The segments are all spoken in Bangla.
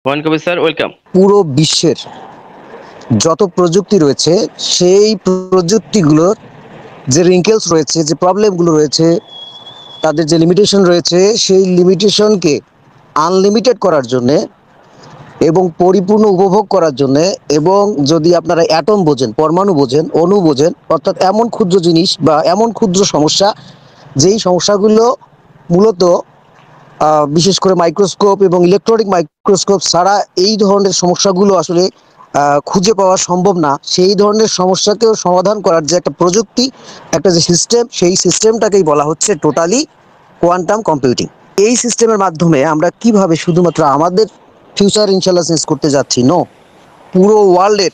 ওয়ান কবি স্যার, ওয়েলকাম। পুরো বিশ্বের যত প্রযুক্তি রয়েছে সেই প্রযুক্তিগুলোর যে রিঙ্কেলস রয়েছে, যে প্রবলেমগুলো রয়েছে, তাদের যে লিমিটেশন রয়েছে, সেই লিমিটেশনকে আনলিমিটেড করার জন্যে এবং পরিপূর্ণ উপভোগ করার জন্যে, এবং যদি আপনারা অ্যাটম বোঝেন, পরমাণু বোঝেন, অণু বোঝেন, অর্থাৎ এমন ক্ষুদ্র জিনিস বা এমন ক্ষুদ্র সমস্যা যেই সমস্যাগুলো মূলত বিশেষ করে মাইক্রোস্কোপ এবং ইলেকট্রনিক মাইক্রোস্কোপ ছাড়া এই ধরনের সমস্যাগুলো আসলে খুঁজে পাওয়া সম্ভব না, সেই ধরনের সমস্যাকেও সমাধান করার যে একটা প্রযুক্তি, একটা যে সিস্টেম, সেই সিস্টেমটাকেই বলা হচ্ছে টোটালি কোয়ান্টাম কম্পিউটিং। এই সিস্টেমের মাধ্যমে আমরা কিভাবে শুধুমাত্র আমাদের ফিউচার ইনশাল্লাহ চেঞ্জ করতে যাচ্ছি, নো, পুরো ওয়ার্ল্ডের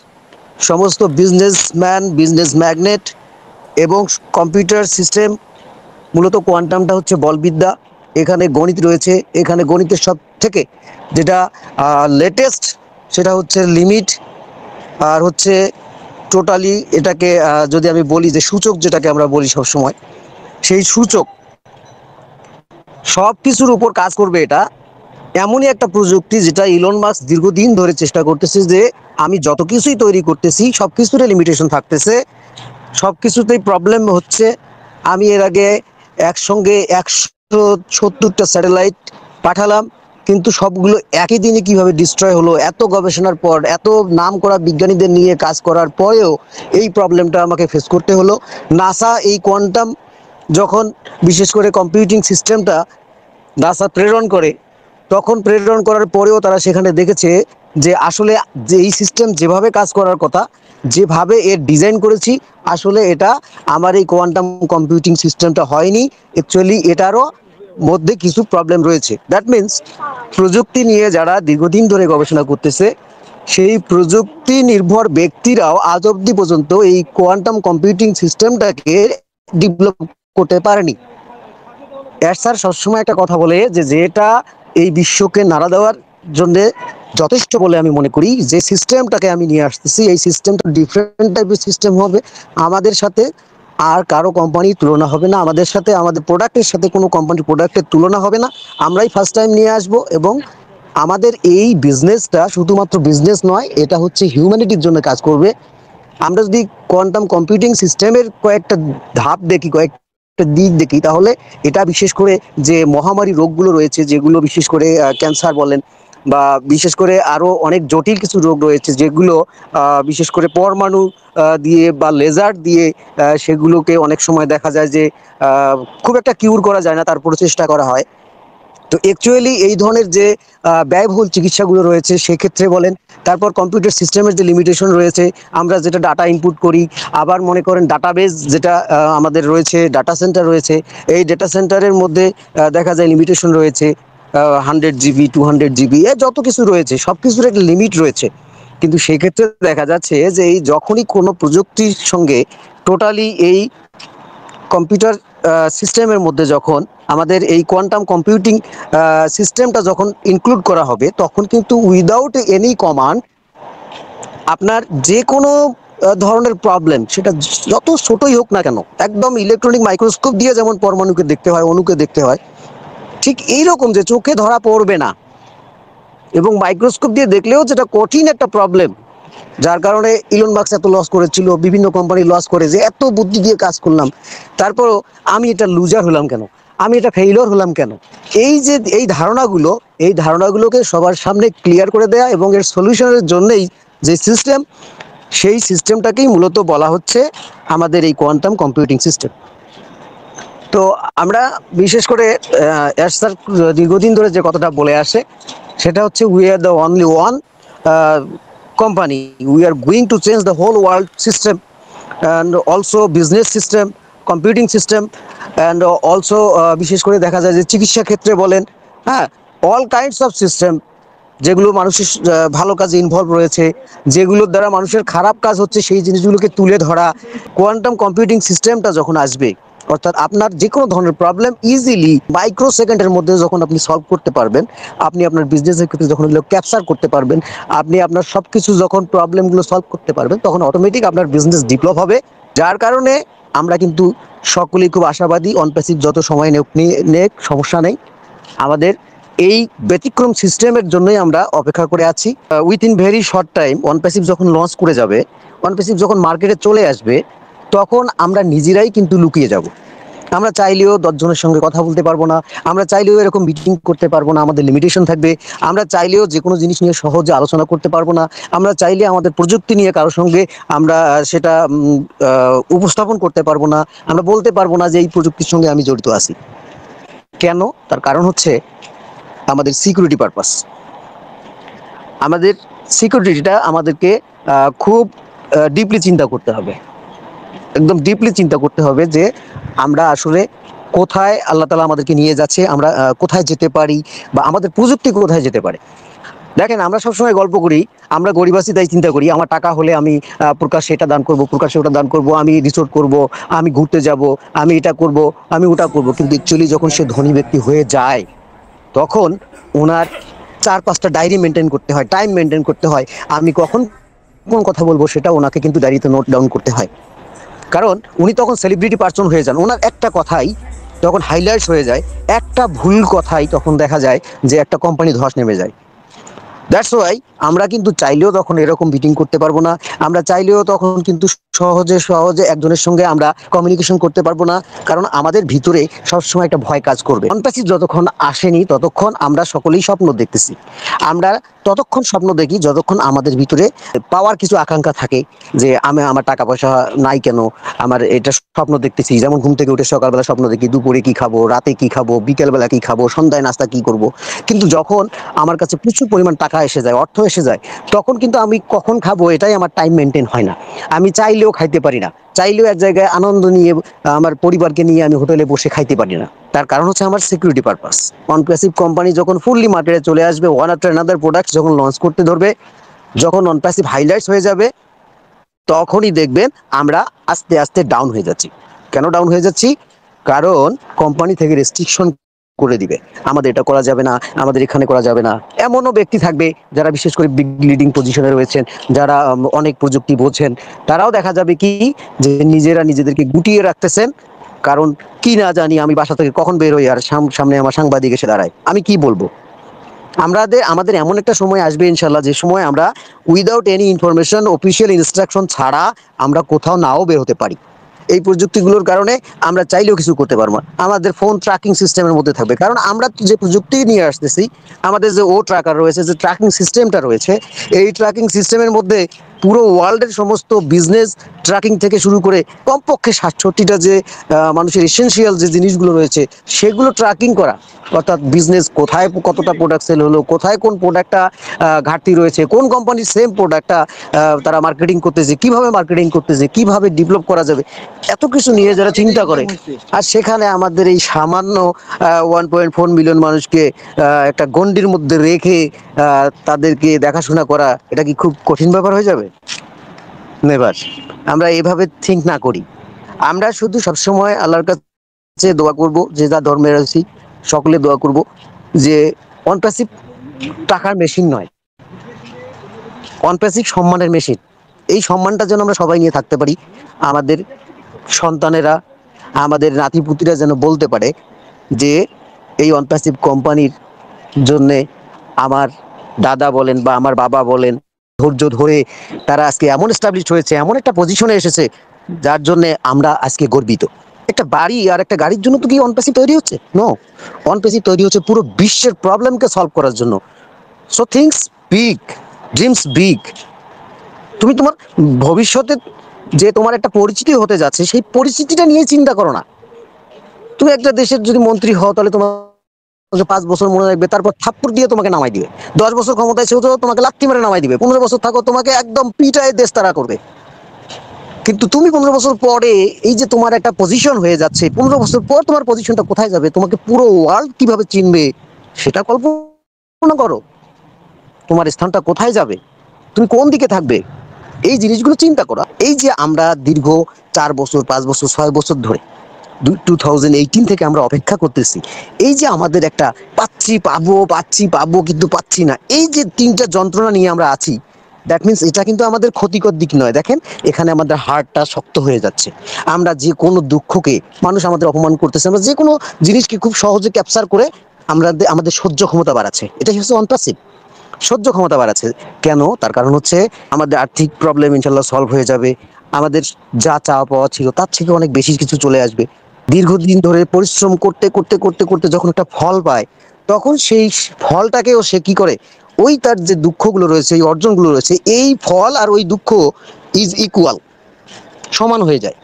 সমস্ত বিজনেসম্যান, বিজনেস ম্যাগনেট এবং কম্পিউটার সিস্টেম, মূলত কোয়ান্টামটা হচ্ছে বলবিদ্যা। এখানে গণিত রয়েছে, এখানে গণিতের সব থেকে যেটা লেটেস্ট সেটা হচ্ছে লিমিট, আর হচ্ছে টোটালি এটাকে যদি আমি বলি যে সূচক, যেটাকে আমরা বলি সবসময়, সেই সূচক সব কিছুর উপর কাজ করবে। এটা এমনই একটা প্রযুক্তি যেটা ইলন মাস্ক দীর্ঘদিন ধরে চেষ্টা করতেছে যে আমি যত কিছুই তৈরি করতেছি সব কিছুতে লিমিটেশন থাকতেছে, সব কিছুতেই প্রবলেম হচ্ছে। আমি এর আগে একসঙ্গে 170টা স্যাটেলাইট পাঠালাম, কিন্তু সবগুলো একই দিনে কিভাবে ডিস্ট্রয় হলো, এত গবেষণার পর, এত নাম করা বিজ্ঞানীদের নিয়ে কাজ করার পরেও এই প্রবলেমটা আমাকে ফেস করতে হলো। নাসা এই কোয়ান্টাম যখন, বিশেষ করে কম্পিউটিং সিস্টেমটা নাসা প্রেরণ করে, তখন প্রেরণ করার পরেও তারা সেখানে দেখেছে যে আসলে যে এই সিস্টেম যেভাবে কাজ করার কথা, যেভাবে এর ডিজাইন করেছি, আসলে এটা আমার এই কোয়ান্টাম কম্পিউটিং সিস্টেমটা হয়নি। অ্যাকচুয়ালি এটারও মধ্যে কিছু প্রবলেম রয়েছে। দ্যাট মিন্স প্রযুক্তি নিয়ে যারা দীর্ঘদিন ধরে গবেষণা করতেছে, সেই প্রযুক্তি নির্ভর ব্যক্তিরাও আজ অবধি পর্যন্ত এই কোয়ান্টাম কম্পিউটিং সিস্টেমটাকে ডেভেলপ করতে পারেনি। এর স্যার সবসময় একটা কথা বলে যে যেটা এই বিশ্বকে নাড়া দেওয়ার জন্যে যথেষ্ট বলে আমি মনে করি, যে সিস্টেমটাকে আমি নিয়ে আসতেছি, এই সিস্টেমটা ডিফারেন্ট টাইপের সিস্টেম হবে। আমাদের সাথে আর কারো কোম্পানির তুলনা হবে না, আমাদের সাথে, আমাদের প্রোডাক্টের সাথে কোনো কোম্পানির প্রোডাক্টের তুলনা হবে না। আমরাই ফার্স্ট টাইম নিয়ে আসব, এবং আমাদের এই বিজনেসটা শুধুমাত্র বিজনেস নয়, এটা হচ্ছে হিউম্যানিটির জন্য কাজ করবে। আমরা যদি কোয়ান্টাম কম্পিউটিং সিস্টেমের কয়েকটা ধাপ দেখি, কয়েকটা দিক দেখি, তাহলে এটা বিশেষ করে যে মহামারী রোগগুলো রয়েছে, যেগুলো বিশেষ করে ক্যান্সার বলেন, বা বিশেষ করে আরও অনেক জটিল কিছু রোগ রয়েছে যেগুলো বিশেষ করে পরমাণু দিয়ে বা লেজার দিয়ে সেগুলোকে অনেক সময় দেখা যায় যে খুব একটা কিউর করা যায় না, তারপরে চেষ্টা করা হয়। তো অ্যাকচুয়ালি এই ধরনের যে ব্যয়বহুল চিকিৎসাগুলো রয়েছে সেক্ষেত্রে বলেন, তারপর কম্পিউটার সিস্টেমের যে লিমিটেশন রয়েছে, আমরা যেটা ডাটা ইনপুট করি, আবার মনে করেন ডাটাবেস যেটা আমাদের রয়েছে, ডাটা সেন্টার রয়েছে, এই ডাটা সেন্টারের মধ্যে দেখা যায় লিমিটেশন রয়েছে, 100 GB, 200 GB, যত কিছু রয়েছে সব কিছুর একটা লিমিট রয়েছে। কিন্তু সেই ক্ষেত্রে দেখা যাচ্ছে যে এই যখনই কোনো প্রযুক্তির সঙ্গে টোটালি এই কম্পিউটার সিস্টেমের মধ্যে যখন আমাদের এই কোয়ান্টাম কম্পিউটিং সিস্টেমটা যখন ইনক্লুড করা হবে, তখন কিন্তু উইদাউট এনি কমান্ড আপনার যে কোনো ধরনের প্রবলেম, সেটা যত ছোটই হোক না কেন, একদম ইলেকট্রনিক মাইক্রোস্কোপ দিয়ে যেমন পরমাণুকে দেখতে হয়, অণুকে দেখতে হয়, ঠিক এইরকম যে চোখে ধরা পড়বে না, এবং মাইক্রোস্কোপ দিয়ে দেখলেও যেটা কঠিন একটা প্রবলেম, যার কারণে ইলন মাস্ক এত লস করেছিল, বিভিন্ন কোম্পানি লস করে, যে এত বুদ্ধি দিয়ে কাজ করলাম, তারপরও আমি এটা লুজার হলাম কেন, আমি এটা ফেইলিওর হলাম কেন, এই যে এই ধারণাগুলো, এই ধারণাগুলোকে সবার সামনে ক্লিয়ার করে দেয়া এবং এর সলিউশনের জন্যই যে সিস্টেম, সেই সিস্টেমটাকেই মূলত বলা হচ্ছে আমাদের এই কোয়ান্টাম কম্পিউটিং সিস্টেম। তো আমরা বিশেষ করে এর স্যার দীর্ঘদিন ধরে যে কথাটা বলে আসে, সেটা হচ্ছে we are the only one company, we are going to change the whole world system, and also business system, computing system, and also বিশেষ করে দেখা যায় যে চিকিৎসা ক্ষেত্রে বলেন, হ্যাঁ, অল কাইন্ডস অফ সিস্টেম, যেগুলো মানুষের ভালো কাজে ইনভলভ রয়েছে, যেগুলোর দ্বারা মানুষের খারাপ কাজ হচ্ছে, সেই জিনিসগুলোকে তুলে ধরা। কোয়ান্টাম কম্পিউটিং সিস্টেমটা যখন আসবে, অর্থাৎ আপনার যে কোনো ধরনের প্রবলেম ইজিলি মাইক্রো সেকেন্ডের মধ্যে যখন আপনি সলভ করতে পারবেন, আপনি আপনার বিজনেসের ক্ষেত্রে যখন এগুলো ক্যাপচার করতে পারবেন, আপনি আপনার সব কিছু যখন প্রবলেমগুলো সলভ করতে পারবেন, তখন অটোমেটিক আপনার বিজনেস ডেভেলপ হবে। যার কারণে আমরা কিন্তু সকলেই খুব আশাবাদী, অন প্যাসিভ যত সময় নেক, সমস্যা নেই। আমাদের এই ব্যতিক্রম সিস্টেমের জন্যই আমরা অপেক্ষা করে আছি। Within very short time one passive যখন লঞ্চ করে যাবে, ওয়ান প্যাসিভ যখন মার্কেটে চলে আসবে, তখন আমরা নিজেরাই কিন্তু লুকিয়ে যাব। আমরা চাইলেও 10 জনের সঙ্গে কথা বলতে পারবো না, আমরা চাইলেও এরকম মিটিং করতে পারবো না, আমাদের লিমিটেশন থাকবে। আমরা চাইলেও যে কোনো জিনিস নিয়ে সহজে আলোচনা করতে পারবো না, আমরা চাইলে আমাদের প্রযুক্তি নিয়ে কারোর সঙ্গে আমরা সেটা উপস্থাপন করতে পারবো না, আমরা বলতে পারবো না যে এই প্রযুক্তির সঙ্গে আমি জড়িত আছি। কেন? তার কারণ হচ্ছে আমাদের সিকিউরিটি পারপাস। আমাদের সিকিউরিটিটা আমাদেরকে খুব ডিপলি চিন্তা করতে হবে, একদম ডিপলি চিন্তা করতে হবে যে আমরা আসলে কোথায় আল্লাহ তাআলা আমাদেরকে নিয়ে যাচ্ছে, আমরা কোথায় যেতে পারি, বা আমাদের প্রযুক্তি কোথায় যেতে পারে। দেখেন, আমরা সবসময় গল্প করি, আমরা গরিবাসী তাই চিন্তা করি আমার টাকা হলে আমি প্রকাশ্যে এটা দান করব, প্রকাশ্যে ওটা দান করব, আমি রিসোর্ট করব, আমি ঘুরতে যাব, আমি এটা করব, আমি ওটা করব। কিন্তু অ্যাকচুয়ালি যখন সে ধনী ব্যক্তি হয়ে যায়, তখন ওনার 4-5টা ডায়েরি মেনটেন করতে হয়, টাইম মেনটেন করতে হয়, আমি কখন কোন কথা বলবো সেটা ওনাকে কিন্তু ডায়েরিতে নোট ডাউন করতে হয়। কারণ উনি তখন সেলিব্রিটি পার্সন হয়ে যান, ওনার একটা কথাই তখন হাইলাইটস হয়ে যায়, একটা ভুল কথাই তখন দেখা যায় যে একটা কোম্পানি ধস নেমে যায়। দ্যাটস ওয়াই আমরা কিন্তু চাইলেও তখন এরকম মিটিং করতে পারবো না, আমরা চাইলেও তখন কিন্তু সহজে সহজে একজনের সঙ্গে আমরা কমিউনিকেশন করতে পারবো না, কারণ আমাদের ভিতরে সবসময় একটা ভয় কাজ করবে। ফ্যান্টাসি যতক্ষণ আসেনি ততক্ষণ আমরা সকলেই স্বপ্ন দেখতেছি, আমরা ততক্ষণ স্বপ্ন দেখি যতক্ষণ আমাদের ভিতরে পাওয়ার কিছু আকাঙ্ক্ষা থাকে, যে আমি আমার টাকা পয়সা নাই কেন, আমার এটা স্বপ্ন দেখতেছি। যেমন ঘুম থেকে উঠে সকালবেলা স্বপ্ন দেখি দুপুরে কি খাবো, রাতে কি খাবো, বিকেলবেলা কি খাবো, সন্ধ্যায় নাস্তা কি করব। কিন্তু যখন আমার কাছে প্রচুর পরিমাণ টাকা এসে যায়, অর্থ এসে যায়, তখন কিন্তু আমি কখন খাবো এটাই আমার টাইম মেনটেন হয় না। আমি চাইলেও খাইতে পারি না, চাইলেও এক জায়গায় আনন্দ নিয়ে আমার পরিবারকে নিয়ে আমি হোটেলে বসে খাইতে পারি না। তার কারণ হচ্ছে আমার সিকিউরিটি পারপাস। নন প্যাসিভ কোম্পানি যখন ফুললি মার্কেটে চলে আসবে, ওয়ান আফটার অ্যানাদার প্রোডাক্ট যখন লঞ্চ করতে ধরবে, যখন নন প্যাসিভ হাইলাইটস হয়ে যাবে, তখনই দেখবেন আমরা আস্তে আস্তে ডাউন হয়ে যাচ্ছি। কেন ডাউন হয়ে যাচ্ছি? কারণ কোম্পানি থেকে রেস্ট্রিকশন করে দিবে, আমাদের এটা করা যাবে না, আমাদের এখানে করা যাবে না। এমনও ব্যক্তি থাকবে যারা বিশেষ করে বিগ লিডিং পজিশনে রয়েছেন, যারা অনেক প্রযুক্তি বোঝেন, তারাও দেখা যাবে কি যে নিজেরা নিজেদেরকে গুটিয়ে রাখতেছেন। কারণ কি না জানি আমি বাসা থেকে কখন বের হই আর সামনে আমার সাংবাদিক এসে দাঁড়ায়, আমি কি বলবো। আমাদের এমন একটা সময় আসবে ইনশাল্লাহ, যে সময় আমরা without any information, official instruction ছাড়া আমরা কোথাও নাও বের হতে পারি। এই প্রযুক্তিগুলোর কারণে আমরা চাইলেও কিছু করতে পারবো না। আমাদের ফোন ট্র্যাকিং সিস্টেমের মধ্যে থাকবে, কারণ আমরা যে প্রযুক্তি নিয়ে আসতেছি, আমাদের যে ট্র্যাকার রয়েছে, যে ট্র্যাকিং সিস্টেমটা রয়েছে, এই ট্র্যাকিং সিস্টেমের মধ্যে পুরো ওয়ার্ল্ডের সমস্ত বিজনেস ট্র্যাকিং থেকে শুরু করে কমপক্ষে 67টা যে মানুষের এসেনশিয়াল যে জিনিসগুলো রয়েছে সেগুলো ট্র্যাকিং করা। অর্থাৎ বিজনেস কোথায় কতটা প্রোডাক্ট সেল হলো, কোথায় কোন প্রোডাক্টটা ঘাটতি রয়েছে, কোন কোম্পানির সেম প্রোডাক্টটা তারা মার্কেটিং করতেছে, কিভাবে মার্কেটিং করতেছে, কিভাবে ডেভেলপ করা যাবে, এত কিছু নিয়ে যারা চিন্তা করে। আর সেখানে আমাদের এই সামান্য 1.4 মিলিয়ন মানুষকে একটা গণ্ডির মধ্যে রেখে তাদেরকে দেখাশোনা করা, এটা কি খুব কঠিন ব্যাপার হয়ে যাবে? নেভার। আমরা এভাবে থিঙ্ক না করি, আমরা শুধু সবসময় আল্লাহর কাছে দোয়া করব, যে যা ধর্মের আছি সকলে দোয়া করব, যে অনপ্যাসিভ টাকার মেশিন নয়, অনপ্যাসিভ সম্মানের মেশিন। এই সম্মানটা যেন আমরা সবাই নিয়ে থাকতে পারি, আমাদের সন্তানেরা, আমাদের নাতিপুতিরা যেন বলতে পারে যে এই অনপ্যাসিভ কোম্পানির জন্যে আমার দাদা বলেন বা আমার বাবা বলেন, ধৈর্য ধরে তারা আজকে এমন এস্টাবলিশড হয়েছে, এমন একটা পজিশনে এসেছে, যার জন্য আমরা আজকে গর্বিত। একটা বাড়ি আর একটা গাড়ির জন্য তো কি অনপ্যাসিভ তৈরি হচ্ছে? নো, অনপ্যাসিভ তৈরি হচ্ছে পুরো বিশ্বের প্রবলেমকে সলভ করার জন্য। So things big, dreams big. তুমি তোমার ভবিষ্যতে যে তোমার একটা পরিচিতি হতে যাচ্ছে, সেই পরিচিতিটা নিয়ে চিন্তা করো না। তুমি একটা দেশের যদি মন্ত্রী হও, তাহলে তোমার 5 বছর মনে রাখবে, তারপর থাপ্পড় দিয়ে তোমাকে নামাই দিবে। 10 বছর ক্ষমতায় ছিল তোমাকে লাথি মেরে নামাই দিবে। 15 বছর থাকো, তোমাকে একদম পিটায় দেশতারা করবে। কিন্তু তুমি 15 বছর পরে এই যে তোমার একটা পজিশন হয়ে যাচ্ছে, 15 বছর পর তোমার পজিশনটা কোথায় যাবে, তোমাকে পুরো ওয়ার্ল্ড কিভাবে চিনবে সেটা কল্পনা করো। তোমার স্থানটা কোথায় যাবে, তুমি কোন দিকে থাকবে, এই জিনিসগুলো চিন্তা করা। এই যে আমরা দীর্ঘ 4 বছর, 5 বছর, 6 বছর ধরে 2018 থেকে আমরা অপেক্ষা করতেছি, এই যে আমাদের একটা পাচ্ছি পাবো কিন্তু পাচ্ছি না, এই যে 3টা যন্ত্রণা নিয়ে আমরা আছি, দ্যাট মিনস এটা কিন্তু আমাদের ক্ষতিকর দিক নয়। দেখেন, এখানে আমাদের হার্টটা শক্ত হয়ে যাচ্ছে। আমরা যে কোনো দুঃখকে, মানুষ আমাদের অপমান করতেছে, আমরা যে কোনো জিনিসকে খুব সহজে ক্যাপচার করে আমাদের সহ্য ক্ষমতা বাড়াচ্ছে, এটাই হচ্ছে অন প্যাসিভ। সহ্য ক্ষমতা বাড়াচ্ছে কেন? তার কারণ হচ্ছে আমাদের আর্থিক প্রবলেম ইনশাল্লাহ সলভ হয়ে যাবে, আমাদের যা চাওয়া পাওয়া ছিল তার থেকে অনেক বেশি কিছু চলে আসবে। দীর্ঘদিন ধরে পরিশ্রম করতে করতে করতে করতে যখন একটা ফল পায়, তখন সেই ফলটাকেও সে কি করে, ওই তার যে দুঃখগুলো রয়েছে, এই অর্জনগুলো রয়েছে, এই ফল আর ওই দুঃখ ইজ ইকুয়াল, সমান হয়ে যায়।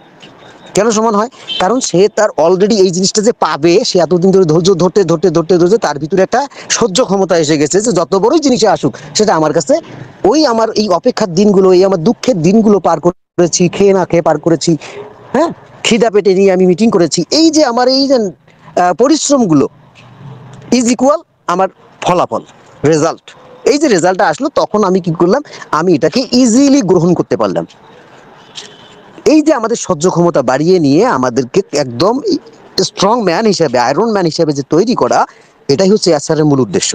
কেন সমান হয়? কারণ সে তার অলরেডি এই জিনিসটা যে পাবে, সে এতদিন ধরে ধৈর্য ধরতে ধরতে ধরতে ধরতে তার ভিতরে একটা সহ্য ক্ষমতা এসে গেছে যে যত বড়ই জিনিসে আসুক সেটা আমার কাছে, ওই আমার এই অপেক্ষার দিনগুলো, এই আমার দুঃখের দিনগুলো পার করেছি, খেয়ে না খেয়ে পার করেছি, হ্যাঁ, খিদা পেটে নিয়ে আমি মিটিং করেছি, এই যে আমার এই যে পরিশ্রমগুলো ইজ ইকুয়াল আমার ফলাফল, রেজাল্ট। এই যে রেজাল্টটা আসলো, তখন আমি কি করলাম, আমি এটাকে ইজিলি গ্রহণ করতে পারলাম। এই যে আমাদের সহ্য ক্ষমতা বাড়িয়ে নিয়ে আমাদেরকে একদম স্ট্রং ম্যান হিসেবে, আয়রন ম্যান হিসেবে যে তৈরি করা, এটাই হচ্ছে এসআরের মূল উদ্দেশ্য।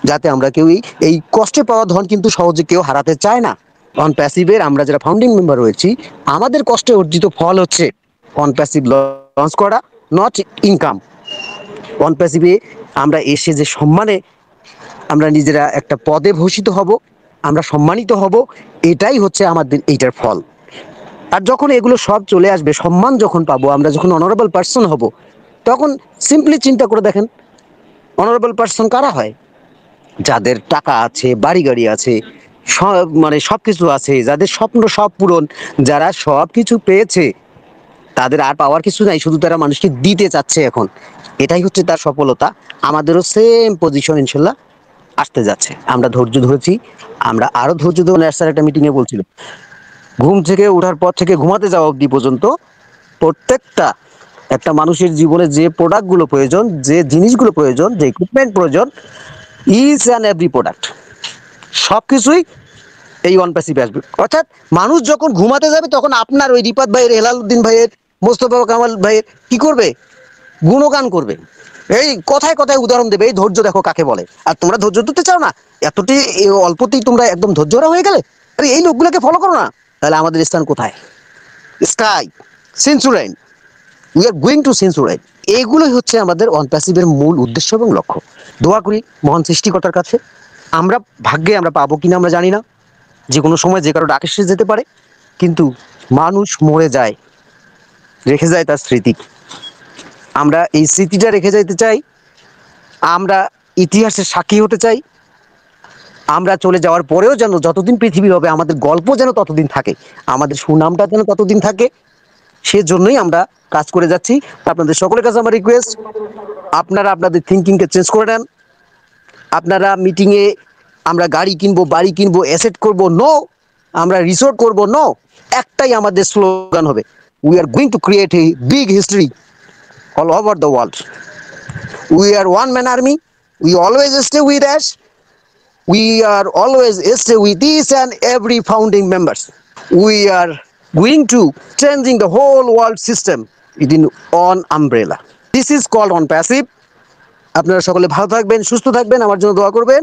যাতে আমরা কেউই এই কষ্টে পাওয়া ধন কিন্তু সহজে কেউ হারাতে চায় না। অন প্যাসিভের আমরা যারা ফাউন্ডিং মেম্বার রয়েছি, আমাদের কষ্টে অর্জিত ফল হচ্ছে অন প্যাসিভ লঞ্চ করা, নট ইনকাম। অন প্যাসিভে আমরা এসে যে সম্মানে আমরা নিজেরা একটা পদে ভূষিত হব, আমরা সম্মানিত হব, এটাই হচ্ছে আমাদের এইটার ফল। আর যখন এগুলো সব চলে আসবে, সম্মান যখন পাবো, আমরা যখন অনারেবল পার্সন হব, তখন সিম্পলি চিন্তা করে দেখেন, অনারেবল পার্সন কারা হয়? যাদের টাকা আছে, বাড়ি গাড়ি আছে, সব মানে সব কিছু আছে, যাদের স্বপ্ন সব পূরণ, যারা সব কিছু পেয়েছে, তাদের আর পাওয়ার কিছু নাই, শুধু তারা মানুষকে দিতে চাচ্ছে এখন। এটাই হচ্ছে তার সফলতা। আমাদেরও সেম পজিশন ইনশাল্লাহ আসতে যাচ্ছে। আমরা ধৈর্য ধরেছি, আমরা আরো ধৈর্য ধরে, স্যার একটা মিটিংয়ে বলছিল, ঘুম থেকে ওঠার পর থেকে ঘুমাতে যাওয়া অবধি পর্যন্ত প্রত্যেকটা একটা মানুষের জীবনে যে প্রোডাক্টগুলো প্রয়োজন, যে জিনিসগুলো প্রয়োজন, যে ইকুইপমেন্ট প্রয়োজন, ইচ অ্যান্ড এভরি প্রোডাক্ট, সব কিছুই এই ওয়ান প্যাসিভে আসবে। অর্থাৎ মানুষ যখন ঘুমাতে যাবে, তখন আপনার ওই রিপাত ভাইয়ের, হেলালুদ্দিন ভাইয়ের, মোস্তফা কামাল ভাইয়ের কি করবে? গুণগান করবে। এই কথায় কথায় উদাহরণ দেবে, এই ধৈর্য দেখো কাকে বলে। আর তোমরা ধৈর্য ধরতে চাও না, এতটি অল্পতেই তোমরা একদম ধৈর্যরা হয়ে গেলে, আরে এই লোকগুলোকে ফলো করো না, তাহলে আমাদের স্থান কোথায়? Sky, Centurion, we are going to Centurion. এইগুলোই হচ্ছে আমাদের অন প্যাসিভের মূল উদ্দেশ্য এবং লক্ষ্য। দোয়া করি মহান সৃষ্টিকর্তার কাছে, আমরা ভাগ্যে আমরা পাবো কিনা আমরা জানি না, যে কোনো সময় যে কারো ডাক এসে যেতে পারে, কিন্তু মানুষ মরে যায়, রেখে যায় তার স্মৃতি। আমরা এই স্মৃতিটা রেখে যাইতে চাই, আমরা ইতিহাসের সাক্ষী হতে চাই, আমরা চলে যাওয়ার পরেও যেন, যতদিন পৃথিবী হবে, আমাদের গল্প যেন ততদিন থাকে, আমাদের সুনামটা যেন ততদিন থাকে, সেজন্যই আমরা কাজ করে যাচ্ছি। আপনাদের সকলের কাছে আমার রিকোয়েস্ট, আপনারা আপনাদের থিঙ্কিংকে চেঞ্জ করে নেন। আপনারা মিটিংয়ে আমরা গাড়ি কিনবো, বাড়ি কিনবো, অ্যাসেট করবো, নো, আমরা রিসোর্ট করবো, নো, একটাই আমাদের স্লোগান হবে, we are going to create a big history all over the world. We are one man army, we always stay with ash, we are always stay with each and every founding members. We are going to changing the whole world system within one umbrella. This is called on passive. আপনারা সকলে ভালো থাকবেন, সুস্থ থাকবেন, আমার জন্য দোয়া করবেন।